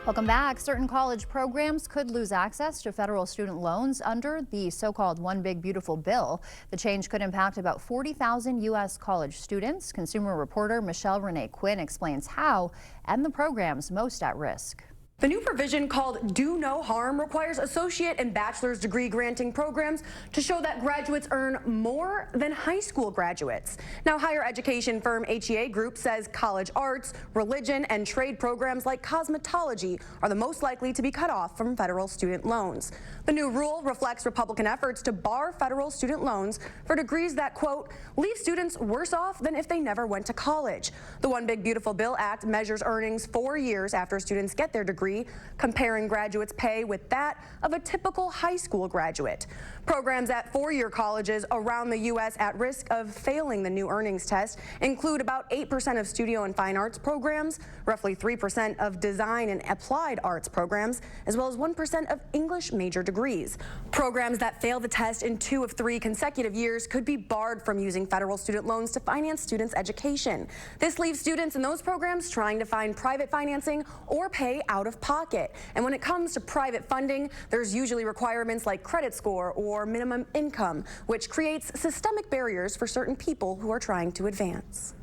Welcome back. Certain college programs could lose access to federal student loans under the so-called One Big Beautiful Bill. The change could impact about 40,000 U.S. college students. Consumer reporter Michelle Renee Quinn explains how and the programs most at risk. The new provision, called Do No Harm, requires associate and bachelor's degree granting programs to show that graduates earn more than high school graduates. Now, higher education firm HEA Group says college arts, religion, and trade programs like cosmetology are the most likely to be cut off from federal student loans. The new rule reflects Republican efforts to bar federal student loans for degrees that, quote, leave students worse off than if they never went to college. The One Big Beautiful Bill Act measures earnings 4 years after students get their degree, comparing graduates' pay with that of a typical high school graduate. Programs at four-year colleges around the U.S. at risk of failing the new earnings test include about 8% of studio and fine arts programs, roughly 3% of design and applied arts programs, as well as 1% of English major degrees. Programs that fail the test in 2 of 3 consecutive years could be barred from using federal student loans to finance students' education. This leaves students in those programs trying to find private financing or pay out of pocket. And when it comes to private funding, there's usually requirements like credit score or minimum income, which creates systemic barriers for certain people who are trying to advance.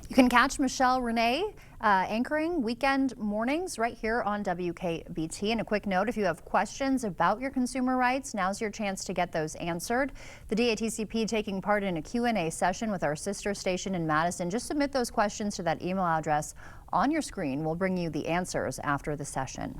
You can catch Michelle Renee anchoring weekend mornings right here on WKBT. And a quick note, if you have questions about your consumer rights, now's your chance to get those answered. The DATCP taking part in a Q&A session with our sister station in Madison. Just submit those questions to that email address on your screen. We'll bring you the answers after the session.